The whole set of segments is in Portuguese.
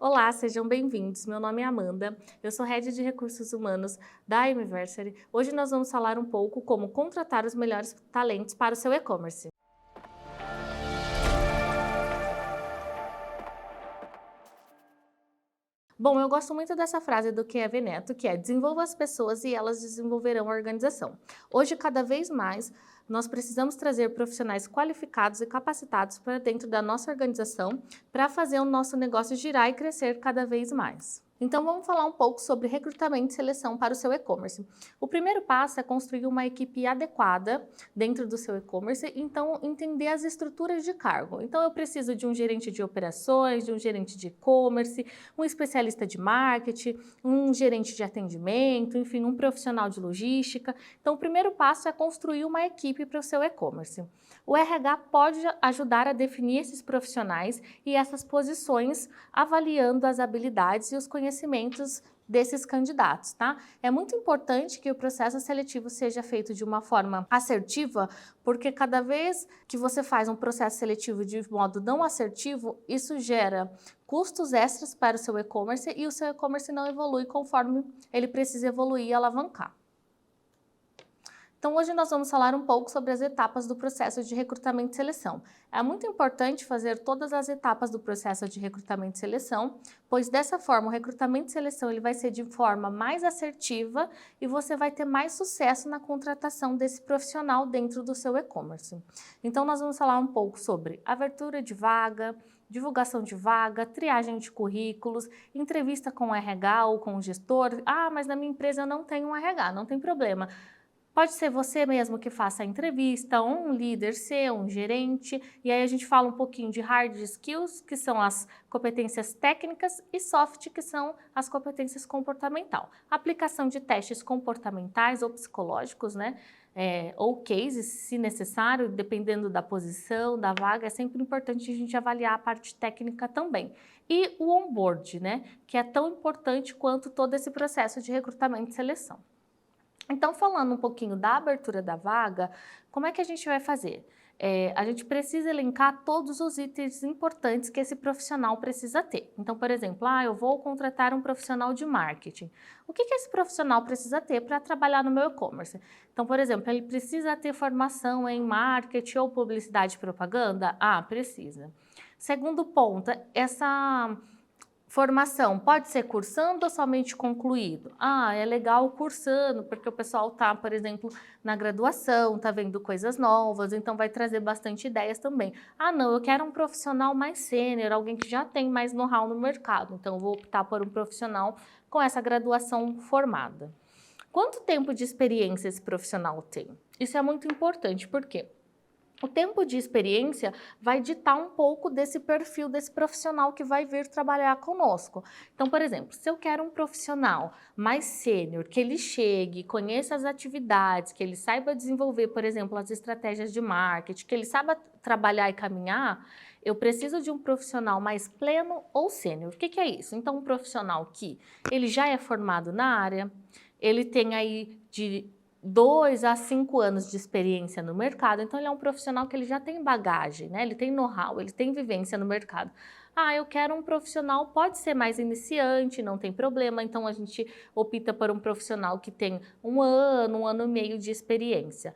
Olá, sejam bem-vindos. Meu nome é Amanda, eu sou Head de Recursos Humanos da Imiversary. Hoje nós vamos falar um pouco como contratar os melhores talentos para o seu e-commerce. Bom, eu gosto muito dessa frase do Kevin Neto, que é: desenvolva as pessoas e elas desenvolverão a organização. Hoje, cada vez mais, nós precisamos trazer profissionais qualificados e capacitados para dentro da nossa organização para fazer o nosso negócio girar e crescer cada vez mais. Então, vamos falar um pouco sobre recrutamento e seleção para o seu e-commerce. O primeiro passo é construir uma equipe adequada dentro do seu e-commerce, então entender as estruturas de cargo. Então, eu preciso de um gerente de operações, de um gerente de e-commerce, um especialista de marketing, um gerente de atendimento, enfim, um profissional de logística. Então, o primeiro passo é construir uma equipe para o seu e-commerce. O RH pode ajudar a definir esses profissionais e essas posições, avaliando as habilidades e os conhecimentos desses candidatos, tá? É muito importante que o processo seletivo seja feito de uma forma assertiva, porque cada vez que você faz um processo seletivo de modo não assertivo, isso gera custos extras para o seu e-commerce e o seu e-commerce não evolui conforme ele precisa evoluir e alavancar. Então, hoje nós vamos falar um pouco sobre as etapas do processo de recrutamento e seleção. É muito importante fazer todas as etapas do processo de recrutamento e seleção, pois dessa forma o recrutamento e seleção ele vai ser de forma mais assertiva e você vai ter mais sucesso na contratação desse profissional dentro do seu e-commerce. Então, nós vamos falar um pouco sobre abertura de vaga, divulgação de vaga, triagem de currículos, entrevista com o RH ou com o gestor. Ah, mas na minha empresa eu não tenho um RH, não tem problema. Pode ser você mesmo que faça a entrevista, ou um líder seu, um gerente, e aí a gente fala um pouquinho de hard skills, que são as competências técnicas, e soft, que são as competências comportamental. Aplicação de testes comportamentais ou psicológicos, né? Ou cases, se necessário, dependendo da posição, da vaga, é sempre importante a gente avaliar a parte técnica também. E o onboard, né? Que é tão importante quanto todo esse processo de recrutamento e seleção. Então, falando um pouquinho da abertura da vaga, como é que a gente vai fazer? A gente precisa elencar todos os itens importantes que esse profissional precisa ter. Então, por exemplo, eu vou contratar um profissional de marketing. O que esse profissional precisa ter para trabalhar no meu e-commerce? Então, por exemplo, ele precisa ter formação em marketing ou publicidade e propaganda? Precisa. Segundo ponto, essa formação pode ser cursando ou somente concluído? É legal cursando, porque o pessoal está, por exemplo, na graduação, está vendo coisas novas, então vai trazer bastante ideias também. Não, eu quero um profissional mais sênior, alguém que já tem mais know-how no mercado, então eu vou optar por um profissional com essa graduação formada. Quanto tempo de experiência esse profissional tem? Isso é muito importante, porque o tempo de experiência vai ditar um pouco desse perfil desse profissional que vai vir trabalhar conosco. Então, por exemplo, se eu quero um profissional mais sênior, que ele chegue, conheça as atividades, que ele saiba desenvolver, por exemplo, as estratégias de marketing, que ele saiba trabalhar e caminhar, eu preciso de um profissional mais pleno ou sênior. O que é isso? Então, um profissional que ele já é formado na área, ele tem aí de 2 a 5 anos de experiência no mercado, então ele é um profissional que ele já tem bagagem, né? Ele tem know-how, ele tem vivência no mercado. Eu quero um profissional, pode ser mais iniciante, não tem problema, então a gente opta por um profissional que tem um ano e meio de experiência.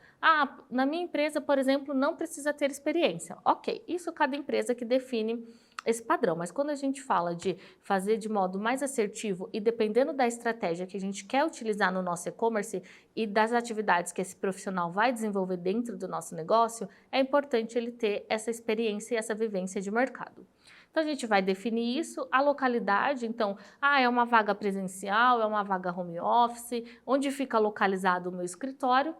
Na minha empresa, por exemplo, não precisa ter experiência. Ok, isso cada empresa que define esse padrão, mas quando a gente fala de fazer de modo mais assertivo e dependendo da estratégia que a gente quer utilizar no nosso e-commerce e das atividades que esse profissional vai desenvolver dentro do nosso negócio, é importante ele ter essa experiência e essa vivência de mercado. Então, a gente vai definir isso, a localidade, então, é uma vaga presencial, é uma vaga home office, onde fica localizado o meu escritório,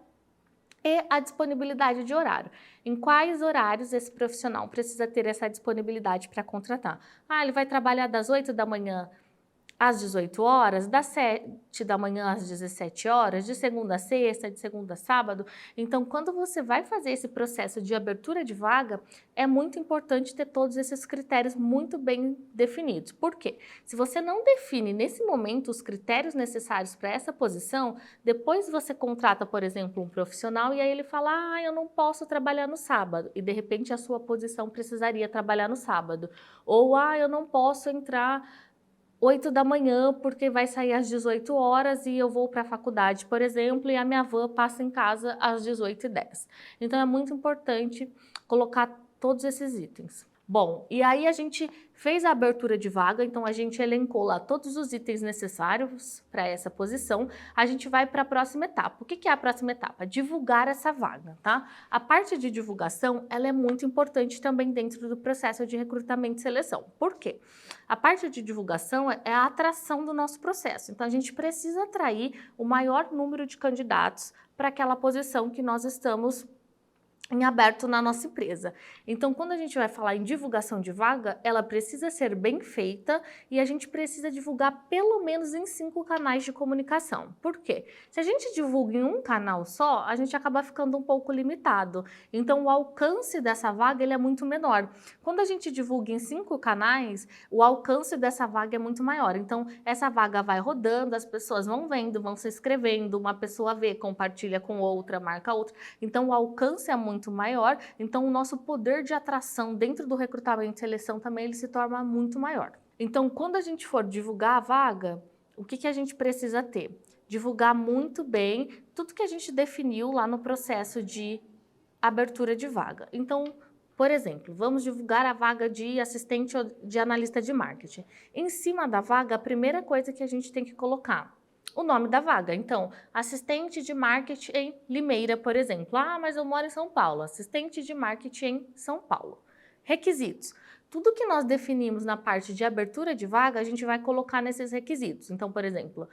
e a disponibilidade de horário. Em quais horários esse profissional precisa ter essa disponibilidade para contratar? Ele vai trabalhar das 8 da manhã às 18 horas, das 7 da manhã às 17 horas, de segunda a sexta, de segunda a sábado. Então, quando você vai fazer esse processo de abertura de vaga, é muito importante ter todos esses critérios muito bem definidos. Por quê? Se você não define nesse momento os critérios necessários para essa posição, depois você contrata, por exemplo, um profissional e aí ele fala, eu não posso trabalhar no sábado, e de repente a sua posição precisaria trabalhar no sábado. Ou, eu não posso entrar 8 da manhã, porque vai sair às 18 horas e eu vou para a faculdade, por exemplo, e a minha van passa em casa às 18h10. Então é muito importante colocar todos esses itens. Bom, e aí a gente fez a abertura de vaga, então a gente elencou lá todos os itens necessários para essa posição. A gente vai para a próxima etapa. O que é a próxima etapa? Divulgar essa vaga, tá? A parte de divulgação, ela é muito importante também dentro do processo de recrutamento e seleção. Por quê? A parte de divulgação é a atração do nosso processo. Então a gente precisa atrair o maior número de candidatos para aquela posição que nós estamos em aberto na nossa empresa. Então, quando a gente vai falar em divulgação de vaga, ela precisa ser bem feita e a gente precisa divulgar pelo menos em 5 canais de comunicação. Por quê? Se a gente divulga em um canal só, a gente acaba ficando um pouco limitado. Então, o alcance dessa vaga ele é muito menor. Quando a gente divulga em 5 canais, o alcance dessa vaga é muito maior. Então, essa vaga vai rodando, as pessoas vão vendo, vão se inscrevendo, uma pessoa vê, compartilha com outra, marca outra. Então, o alcance é muito maior, então o nosso poder de atração dentro do recrutamento e seleção também ele se torna muito maior. Então, quando a gente for divulgar a vaga, o que a gente precisa ter? Divulgar muito bem tudo que a gente definiu lá no processo de abertura de vaga. Então, por exemplo, vamos divulgar a vaga de assistente ou de analista de marketing. Em cima da vaga, a primeira coisa que a gente tem que colocar o nome da vaga. Então, assistente de marketing em Limeira, por exemplo. Ah, mas eu moro em São Paulo. Assistente de marketing em São Paulo. Requisitos. Tudo que nós definimos na parte de abertura de vaga, a gente vai colocar nesses requisitos. Então, por exemplo,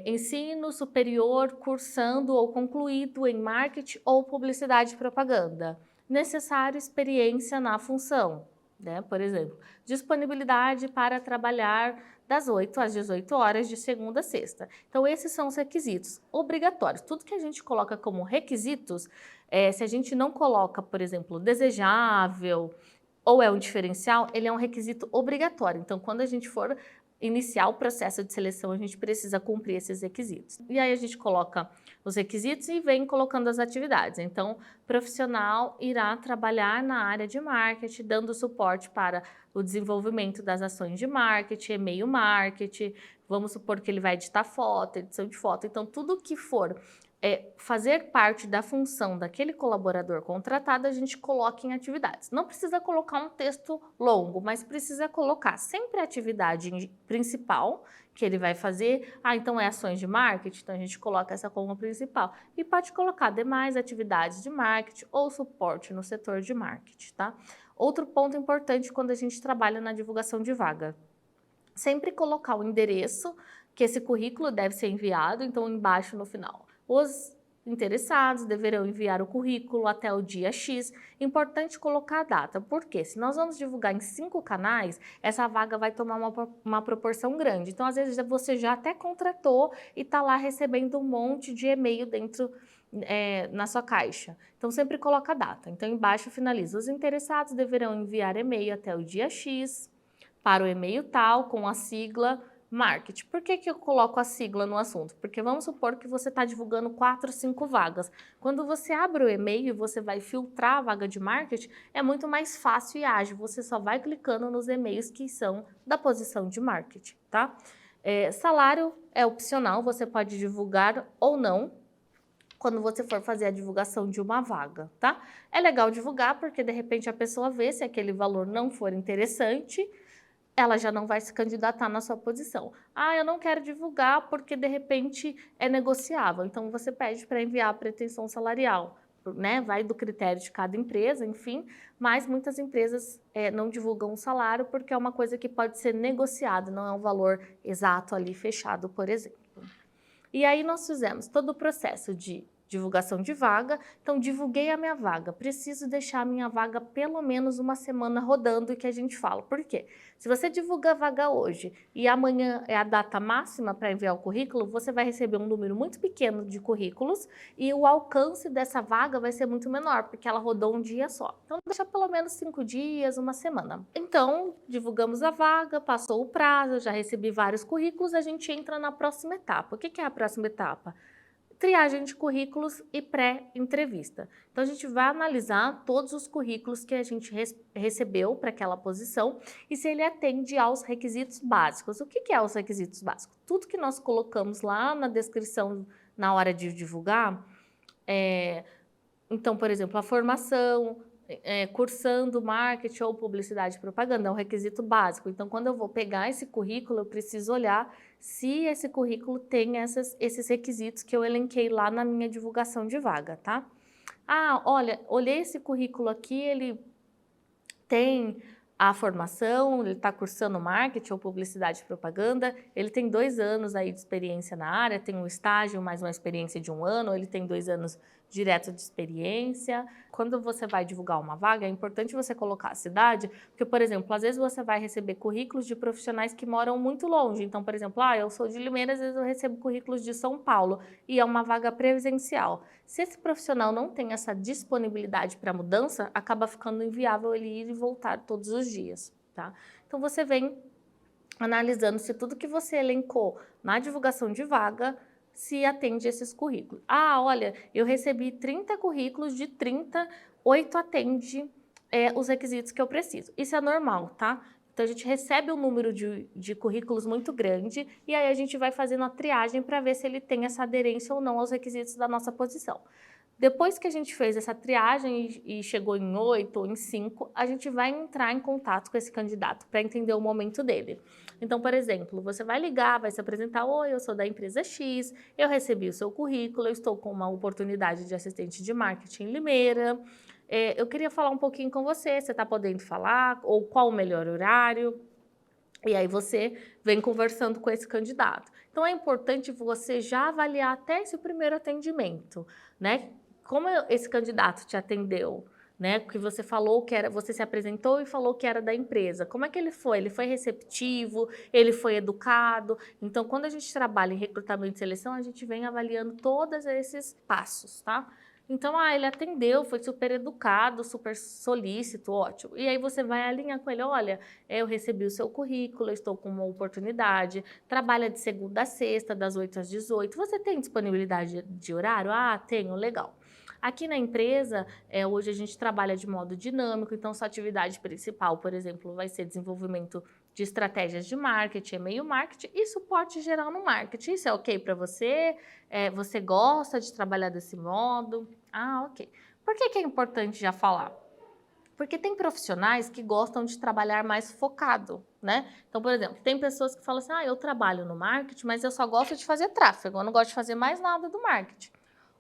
ensino superior cursando ou concluído em marketing ou publicidade e propaganda. Necessário experiência na função, né? Por exemplo, disponibilidade para trabalhar das 8 às 18 horas de segunda a sexta. Então, esses são os requisitos obrigatórios. Tudo que a gente coloca como requisitos, se a gente não coloca, por exemplo, desejável ou é um diferencial, ele é um requisito obrigatório. Então, quando a gente for iniciar o processo de seleção, a gente precisa cumprir esses requisitos. E aí a gente coloca os requisitos e vem colocando as atividades. Então, profissional irá trabalhar na área de marketing, dando suporte para o desenvolvimento das ações de marketing, e-mail marketing, vamos supor que ele vai editar foto, edição de foto. Então, tudo que for fazer parte da função daquele colaborador contratado, a gente coloca em atividades. Não precisa colocar um texto longo, mas precisa colocar sempre a atividade principal que ele vai fazer. Ah, então é ações de marketing, então a gente coloca essa como principal. E pode colocar demais atividades de marketing ou suporte no setor de marketing, tá? Outro ponto importante quando a gente trabalha na divulgação de vaga. Sempre colocar o endereço que esse currículo deve ser enviado, então embaixo no final. Os interessados deverão enviar o currículo até o dia X. Importante colocar a data, porque se nós vamos divulgar em 5 canais, essa vaga vai tomar uma proporção grande. Então, às vezes, você já até contratou e está lá recebendo um monte de e-mail dentro na sua caixa. Então, sempre coloca a data. Então, embaixo finaliza. Os interessados deverão enviar e-mail até o dia X para o e-mail tal, com a sigla marketing. Por que eu coloco a sigla no assunto? Porque vamos supor que você está divulgando 4, 5 vagas. Quando você abre o e-mail e você vai filtrar a vaga de marketing, é muito mais fácil e ágil. Você só vai clicando nos e-mails que são da posição de marketing, tá? Salário é opcional, você pode divulgar ou não quando você for fazer a divulgação de uma vaga, tá? É legal divulgar porque, de repente, a pessoa vê se aquele valor não for interessante, ela já não vai se candidatar na sua posição. Ah, eu não quero divulgar porque, de repente, é negociável. Então, você pede para enviar a pretensão salarial, né? Vai do critério de cada empresa, enfim. Mas muitas empresas não divulgam o salário porque é uma coisa que pode ser negociada, não é um valor exato ali fechado, por exemplo. E aí nós fizemos todo o processo de divulgação de vaga. Então, divulguei a minha vaga. Preciso deixar a minha vaga pelo menos uma semana rodando, e que a gente fala. Por quê? Se você divulga a vaga hoje e amanhã é a data máxima para enviar o currículo, você vai receber um número muito pequeno de currículos e o alcance dessa vaga vai ser muito menor, porque ela rodou um dia só. Então, deixa pelo menos 5 dias, uma semana. Então, divulgamos a vaga, passou o prazo, já recebi vários currículos, a gente entra na próxima etapa. O que é a próxima etapa? triagem de currículos e pré-entrevista. Então, a gente vai analisar todos os currículos que a gente recebeu para aquela posição e se ele atende aos requisitos básicos. O que é os requisitos básicos? Tudo que nós colocamos lá na descrição na hora de divulgar, então, por exemplo, a formação, cursando marketing ou publicidade e propaganda, é um requisito básico. Então, quando eu vou pegar esse currículo, eu preciso olhar se esse currículo tem esses requisitos que eu elenquei lá na minha divulgação de vaga, tá? Ah, olha, olhei esse currículo aqui, ele tem a formação, ele está cursando marketing ou publicidade e propaganda, ele tem 2 anos aí de experiência na área, tem um estágio mais uma experiência de 1 ano, ou ele tem 2 anos direto de experiência. Quando você vai divulgar uma vaga, é importante você colocar a cidade, porque, por exemplo, às vezes você vai receber currículos de profissionais que moram muito longe. Então, por exemplo, eu sou de Limeira, às vezes eu recebo currículos de São Paulo e é uma vaga presencial. Se esse profissional não tem essa disponibilidade para mudança, acaba ficando inviável ele ir e voltar todos os dias, tá? Então, você vem analisando se tudo que você elencou na divulgação de vaga se atende a esses currículos. Ah, olha, eu recebi 30 currículos, de 30, 8 atende os requisitos que eu preciso. Isso é normal, tá? Então, a gente recebe um número de currículos muito grande e aí a gente vai fazendo a triagem para ver se ele tem essa aderência ou não aos requisitos da nossa posição. Depois que a gente fez essa triagem e chegou em 8 ou em 5, a gente vai entrar em contato com esse candidato para entender o momento dele. Então, por exemplo, você vai ligar, vai se apresentar: oi, eu sou da empresa X, eu recebi o seu currículo, eu estou com uma oportunidade de assistente de marketing em Limeira, eu queria falar um pouquinho com você está podendo falar? Ou qual o melhor horário? E aí você vem conversando com esse candidato. Então, é importante você já avaliar até esse primeiro atendimento, né? Como esse candidato te atendeu, né? Que você falou que era, você se apresentou e falou que era da empresa. Como é que ele foi? Ele foi receptivo? Ele foi educado? Então, quando a gente trabalha em recrutamento e seleção, a gente vem avaliando todos esses passos, tá? Então, ele atendeu, foi super educado, super solícito, ótimo. E aí você vai alinhar com ele: olha, eu recebi o seu currículo, eu estou com uma oportunidade, trabalha de segunda a sexta, das 8 às 18. Você tem disponibilidade de horário? Ah, tenho, legal. Aqui na empresa, hoje a gente trabalha de modo dinâmico, então sua atividade principal, por exemplo, vai ser desenvolvimento de estratégias de marketing, e-mail marketing e suporte geral no marketing. Isso é ok para você? Você gosta de trabalhar desse modo? Ah, ok. Por que é importante já falar? Porque tem profissionais que gostam de trabalhar mais focado, né? Então, por exemplo, tem pessoas que falam assim: eu trabalho no marketing, mas eu só gosto de fazer tráfego, eu não gosto de fazer mais nada do marketing.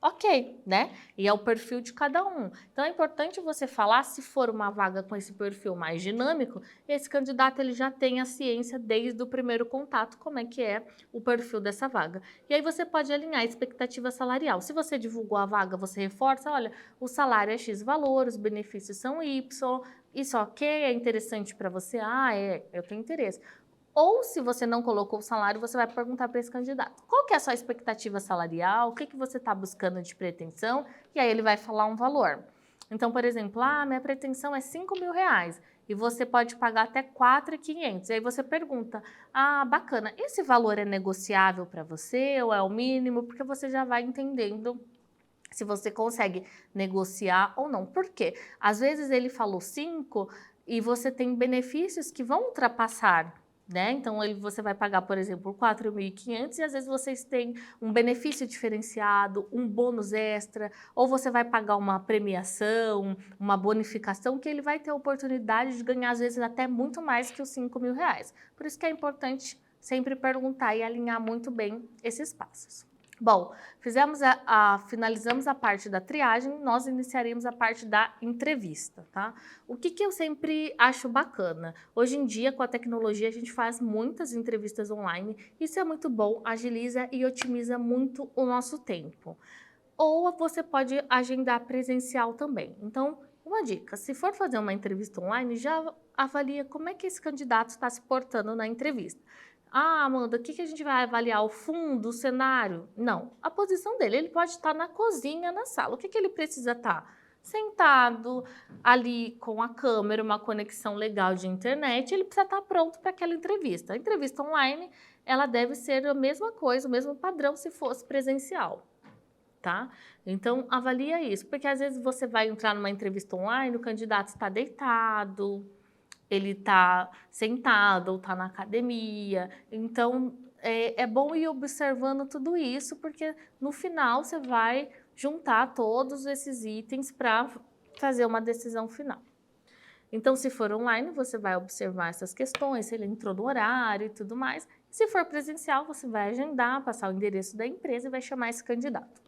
Ok, né? E é o perfil de cada um. Então, é importante você falar, se for uma vaga com esse perfil mais dinâmico, esse candidato ele já tem a ciência desde o primeiro contato, como é que é o perfil dessa vaga. E aí você pode alinhar a expectativa salarial. Se você divulgou a vaga, você reforça: olha, o salário é X valor, os benefícios são Y, isso ok? É interessante para você? Eu tenho interesse. Ou, se você não colocou o salário, você vai perguntar para esse candidato: qual que é a sua expectativa salarial, o que você está buscando de pretensão, e aí ele vai falar um valor. Então, por exemplo, minha pretensão é R$ 5.000, e você pode pagar até R$ 4.500. E aí você pergunta: bacana, esse valor é negociável para você ou é o mínimo? Porque você já vai entendendo se você consegue negociar ou não. Por quê? Às vezes ele falou 5 e você tem benefícios que vão ultrapassar, né? Então, você vai pagar, por exemplo, 4.500 e às vezes vocês têm um benefício diferenciado, um bônus extra, ou você vai pagar uma premiação, uma bonificação, que ele vai ter a oportunidade de ganhar, às vezes, até muito mais que os R$ 5.000. Por isso que é importante sempre perguntar e alinhar muito bem esses passos. Bom, finalizamos a parte da triagem, nós iniciaremos a parte da entrevista, tá? O que eu sempre acho bacana? Hoje em dia, com a tecnologia, a gente faz muitas entrevistas online, isso é muito bom, agiliza e otimiza muito o nosso tempo. Ou você pode agendar presencial também. Então, uma dica: se for fazer uma entrevista online, já avalia como é que esse candidato está se portando na entrevista. Amanda, o que a gente vai avaliar? O fundo, o cenário? Não, a posição dele. Ele pode estar na cozinha, na sala. O que ele precisa estar? Sentado, ali com a câmera, uma conexão legal de internet. Ele precisa estar pronto para aquela entrevista. A entrevista online, ela deve ser a mesma coisa, o mesmo padrão se fosse presencial. tá? Então, avalia isso, porque às vezes você vai entrar numa entrevista online, o candidato está deitado, ele está sentado ou está na academia. Então, é bom ir observando tudo isso, porque no final você vai juntar todos esses itens para fazer uma decisão final. Então, se for online, você vai observar essas questões, se ele entrou no horário e tudo mais. Se for presencial, você vai agendar, passar o endereço da empresa e vai chamar esse candidato.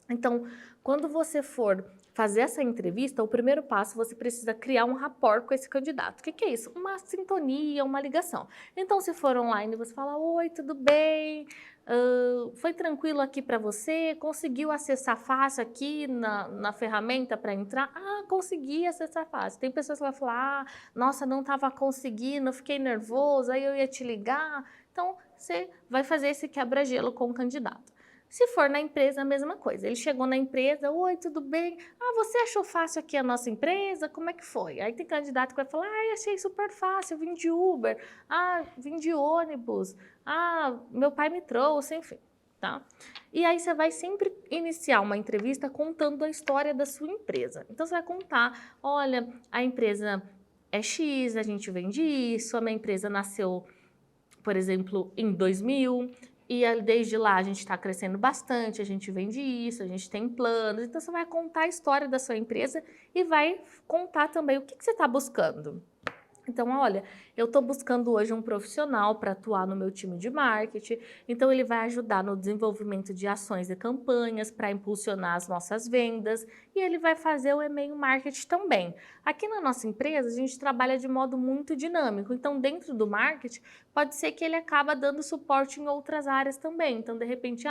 Então, quando você for fazer essa entrevista, o primeiro passo, você precisa criar um rapport com esse candidato. O que é isso? Uma sintonia, uma ligação. Então, se for online, você fala, oi, tudo bem? Foi tranquilo aqui para você? Conseguiu acessar fácil aqui na ferramenta para entrar? Ah, consegui acessar fácil. Tem pessoas que vão falar, nossa, não estava conseguindo, fiquei nervoso, aí eu ia te ligar. Então, você vai fazer esse quebra-gelo com o candidato. Se for na empresa, a mesma coisa. Ele chegou na empresa, oi, tudo bem? Ah, você achou fácil aqui a nossa empresa? Como é que foi? Aí tem candidato que vai falar, ah, achei super fácil, eu vim de Uber, ah, vim de ônibus, ah, meu pai me trouxe, enfim, tá? E aí você vai sempre iniciar uma entrevista contando a história da sua empresa. Então você vai contar, olha, a empresa é X, a gente vende isso, a minha empresa nasceu, por exemplo, em 2000, e desde lá a gente está crescendo bastante, a gente vende isso, a gente tem planos. Então você vai contar a história da sua empresa e vai contar também o que você está buscando. Então, olha, eu estou buscando hoje um profissional para atuar no meu time de marketing, então ele vai ajudar no desenvolvimento de ações e campanhas para impulsionar as nossas vendas e ele vai fazer o e-mail marketing também. Aqui na nossa empresa, a gente trabalha de modo muito dinâmico, então dentro do marketing, pode ser que ele acaba dando suporte em outras áreas também. Então, de repente,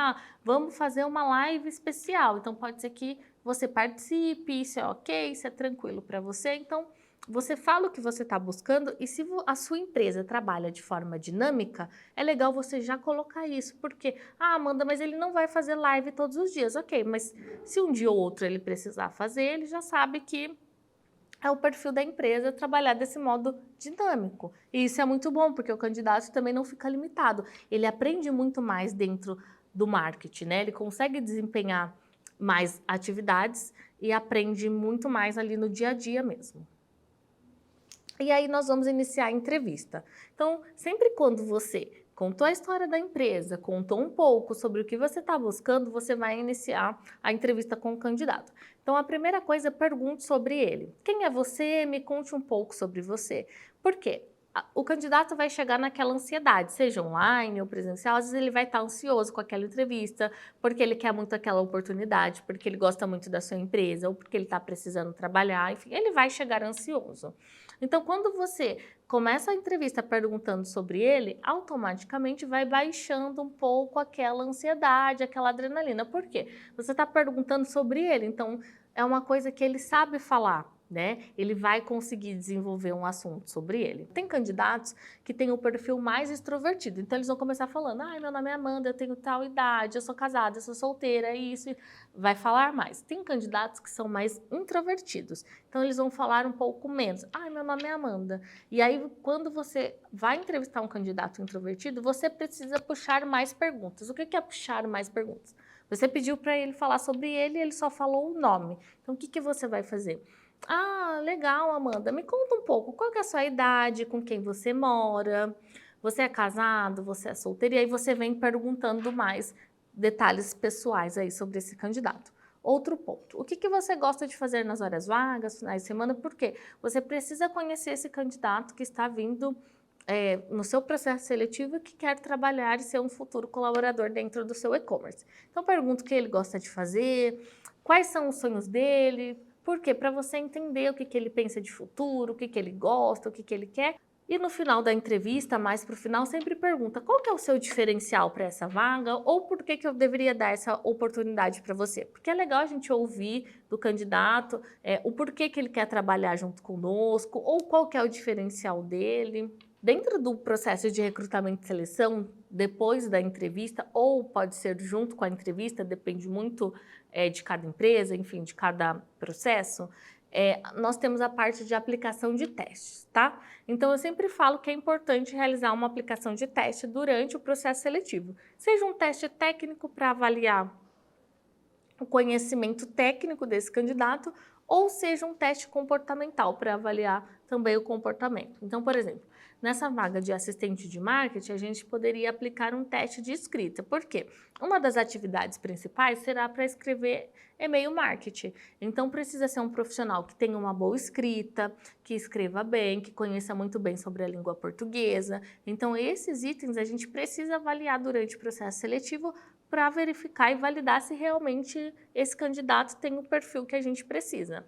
vamos fazer uma live especial, então pode ser que você participe, isso é ok, isso é tranquilo para você, então você fala o que você está buscando e se a sua empresa trabalha de forma dinâmica, é legal você já colocar isso, porque, Amanda, mas ele não vai fazer live todos os dias, ok, mas se um dia ou outro ele precisar fazer, ele já sabe que é o perfil da empresa trabalhar desse modo dinâmico. E isso é muito bom, porque o candidato também não fica limitado, ele aprende muito mais dentro do marketing, né? Ele consegue desempenhar mais atividades e aprende muito mais ali no dia a dia mesmo. E aí nós vamos iniciar a entrevista. Então, sempre quando você contou a história da empresa, contou um pouco sobre o que você está buscando, você vai iniciar a entrevista com o candidato. Então, a primeira coisa, pergunte sobre ele. Quem é você? Me conte um pouco sobre você. Por quê? O candidato vai chegar naquela ansiedade, seja online ou presencial, às vezes ele vai estar ansioso com aquela entrevista, porque ele quer muito aquela oportunidade, porque ele gosta muito da sua empresa, ou porque ele está precisando trabalhar, enfim, ele vai chegar ansioso. Então, quando você começa a entrevista perguntando sobre ele, automaticamente vai baixando um pouco aquela ansiedade, aquela adrenalina. Por quê? Você está perguntando sobre ele, então é uma coisa que ele sabe falar, né? Ele vai conseguir desenvolver um assunto sobre ele. Tem candidatos que têm o perfil mais extrovertido, então eles vão começar falando, ai, meu nome é Amanda, eu tenho tal idade, eu sou casada, eu sou solteira, é isso, vai falar mais. Tem candidatos que são mais introvertidos, então eles vão falar um pouco menos, ai, meu nome é Amanda. E aí, quando você vai entrevistar um candidato introvertido, você precisa puxar mais perguntas. O que é puxar mais perguntas? Você pediu para ele falar sobre ele e ele só falou o nome. Então, o que você vai fazer? Ah, legal, Amanda. Me conta um pouco, qual que é a sua idade, com quem você mora, você é casado, você é solteiro, e aí você vem perguntando mais detalhes pessoais aí sobre esse candidato. Outro ponto, o que você gosta de fazer nas horas vagas, finais de semana, por quê? Você precisa conhecer esse candidato que está vindo no seu processo seletivo e que quer trabalhar e ser um futuro colaborador dentro do seu e-commerce. Então, pergunta o que ele gosta de fazer, quais são os sonhos dele, por quê? Para você entender o que ele pensa de futuro, o que ele gosta, o que ele quer. E no final da entrevista, mais para o final, sempre pergunta qual que é o seu diferencial para essa vaga ou por que eu deveria dar essa oportunidade para você. Porque é legal a gente ouvir do candidato o porquê que ele quer trabalhar junto conosco ou qual que é o diferencial dele. Dentro do processo de recrutamento e seleção, depois da entrevista, ou pode ser junto com a entrevista, depende muito de cada empresa, enfim, de cada processo, nós temos a parte de aplicação de testes, tá? Então, eu sempre falo que é importante realizar uma aplicação de teste durante o processo seletivo. Seja um teste técnico para avaliar o conhecimento técnico desse candidato, ou seja, um teste comportamental para avaliar também o comportamento. Então, por exemplo, nessa vaga de assistente de marketing, a gente poderia aplicar um teste de escrita. Por quê? Uma das atividades principais será para escrever e-mail marketing. Então, precisa ser um profissional que tenha uma boa escrita, que escreva bem, que conheça muito bem sobre a língua portuguesa. Então, esses itens a gente precisa avaliar durante o processo seletivo para verificar e validar se realmente esse candidato tem o perfil que a gente precisa.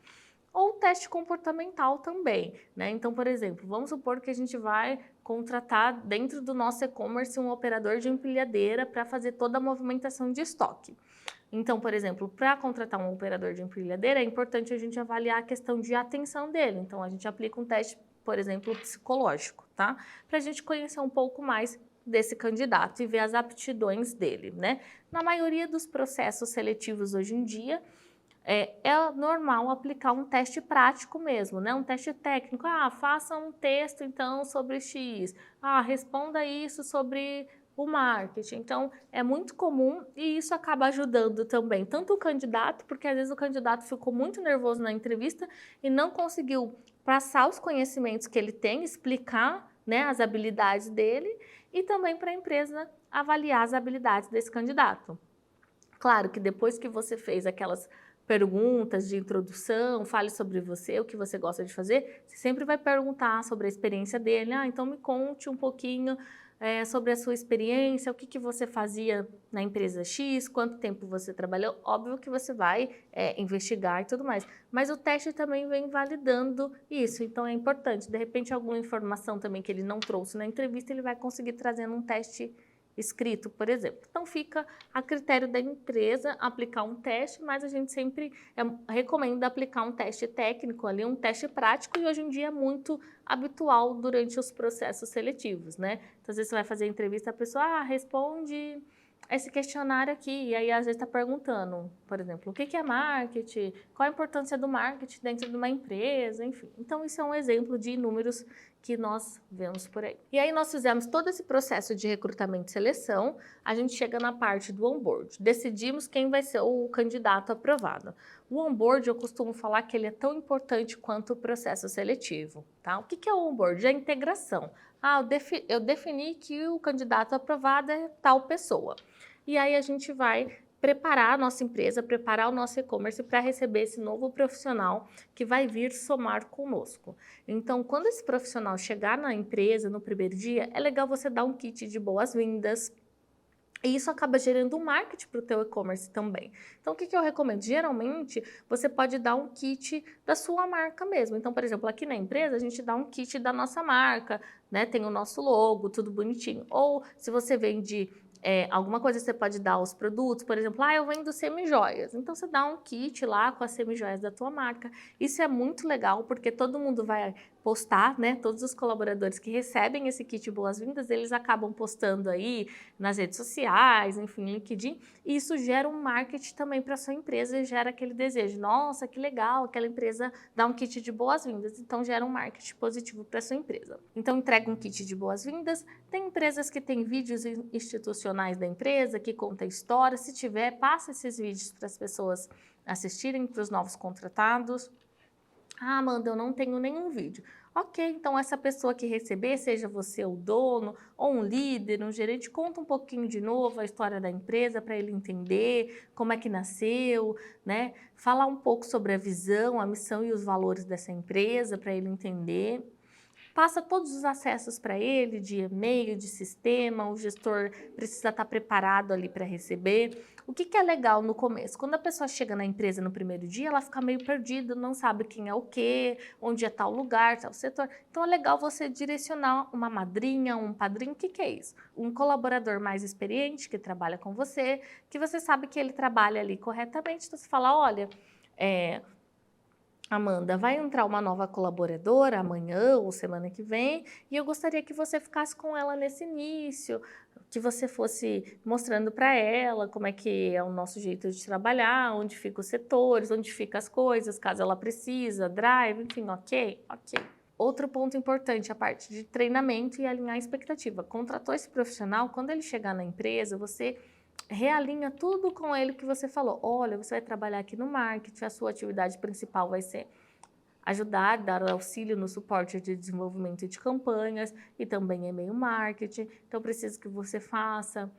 Ou teste comportamental também, né? Então, por exemplo, vamos supor que a gente vai contratar dentro do nosso e-commerce um operador de empilhadeira para fazer toda a movimentação de estoque. Então, por exemplo, para contratar um operador de empilhadeira, é importante a gente avaliar a questão de atenção dele. Então, a gente aplica um teste, por exemplo, psicológico, tá? Para a gente conhecer um pouco mais desse candidato e ver as aptidões dele, né? Na maioria dos processos seletivos hoje em dia, é normal aplicar um teste prático mesmo, né? Um teste técnico. Ah, faça um texto, então, sobre X. Ah, responda isso sobre o marketing. Então, é muito comum e isso acaba ajudando também, tanto o candidato, porque às vezes o candidato ficou muito nervoso na entrevista e não conseguiu passar os conhecimentos que ele tem, explicar, né, as habilidades dele, e também para a empresa avaliar as habilidades desse candidato. Claro que depois que você fez aquelas perguntas de introdução, fale sobre você, o que você gosta de fazer, você sempre vai perguntar sobre a experiência dele. Ah, então me conte um pouquinho sobre a sua experiência, o que você fazia na empresa X, quanto tempo você trabalhou. Óbvio que você vai investigar e tudo mais, mas o teste também vem validando isso, então é importante. De repente, alguma informação também que ele não trouxe na entrevista, ele vai conseguir trazer num teste escrito, por exemplo. Então, fica a critério da empresa aplicar um teste, mas a gente sempre recomenda aplicar um teste técnico ali, um teste prático, e hoje em dia é muito habitual durante os processos seletivos, né? Então, às vezes você vai fazer a entrevista, a pessoa responde esse questionário aqui, e aí às vezes está perguntando, por exemplo, o que é marketing, qual a importância do marketing dentro de uma empresa, enfim. Então, isso é um exemplo de inúmeros que nós vemos por aí. E aí nós fizemos todo esse processo de recrutamento e seleção, a gente chega na parte do onboard. Decidimos quem vai ser o candidato aprovado. O onboard, eu costumo falar que ele é tão importante quanto o processo seletivo, tá? O que é o onboard? É a integração. Eu defini que o candidato aprovado é tal pessoa. E aí a gente vai preparar a nossa empresa, preparar o nosso e-commerce para receber esse novo profissional que vai vir somar conosco. Então, quando esse profissional chegar na empresa no primeiro dia, é legal você dar um kit de boas-vindas. E isso acaba gerando um marketing para o teu e-commerce também. Então, o que eu recomendo? Geralmente, você pode dar um kit da sua marca mesmo. Então, por exemplo, aqui na empresa, a gente dá um kit da nossa marca, né? Tem o nosso logo, tudo bonitinho. Ou, se você vende alguma coisa, você pode dar os produtos. Por exemplo, eu vendo semijoias. Então, você dá um kit lá com as semijoias da tua marca. Isso é muito legal, porque todo mundo vai postar, né? Todos os colaboradores que recebem esse kit boas-vindas, eles acabam postando aí nas redes sociais, enfim, LinkedIn, e isso gera um marketing também para a sua empresa e gera aquele desejo, nossa, que legal, aquela empresa dá um kit de boas-vindas, então gera um marketing positivo para a sua empresa. Então entrega um kit de boas-vindas, tem empresas que têm vídeos institucionais da empresa, que conta história, se tiver, passa esses vídeos para as pessoas assistirem, para os novos contratados. Ah, Amanda, eu não tenho nenhum vídeo. Ok, então essa pessoa que receber, seja você o dono, ou um líder, um gerente, conta um pouquinho de novo a história da empresa para ele entender como é que nasceu, né? Falar um pouco sobre a visão, a missão e os valores dessa empresa para ele entender. Passa todos os acessos para ele, de e-mail, de sistema, o gestor precisa estar preparado ali para receber. O que é legal no começo? Quando a pessoa chega na empresa no primeiro dia, ela fica meio perdida, não sabe quem é o quê, onde é tal lugar, tal setor. Então é legal você direcionar uma madrinha, um padrinho, o que é isso? Um colaborador mais experiente que trabalha com você, que você sabe que ele trabalha ali corretamente, então você fala, olha, Amanda, vai entrar uma nova colaboradora amanhã ou semana que vem e eu gostaria que você ficasse com ela nesse início, que você fosse mostrando para ela como é que é o nosso jeito de trabalhar, onde ficam os setores, onde ficam as coisas, caso ela precisa, drive, enfim, ok? Ok. Outro ponto importante, a parte de treinamento e alinhar a expectativa. Contratou esse profissional, quando ele chegar na empresa, você realinha tudo com ele que você falou. Olha, você vai trabalhar aqui no marketing, a sua atividade principal vai ser ajudar, dar auxílio no suporte de desenvolvimento de campanhas e também e-mail marketing. Então, preciso que você faça.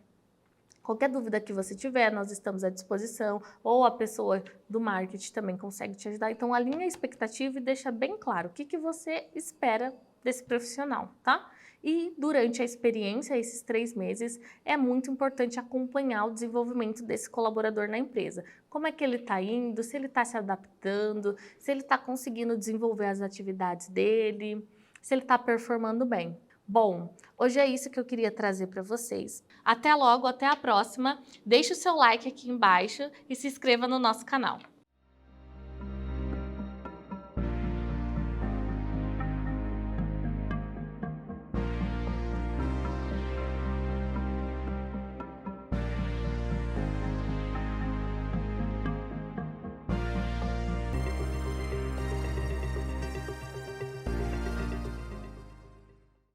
Qualquer dúvida que você tiver, nós estamos à disposição, ou a pessoa do marketing também consegue te ajudar. Então, alinha a expectativa e deixa bem claro o que você espera desse profissional, tá? E durante a experiência, esses 3 meses, é muito importante acompanhar o desenvolvimento desse colaborador na empresa. Como é que ele está indo, se ele está se adaptando, se ele está conseguindo desenvolver as atividades dele, se ele está performando bem. Bom, hoje é isso que eu queria trazer para vocês. Até logo, até a próxima. Deixe o seu like aqui embaixo e se inscreva no nosso canal.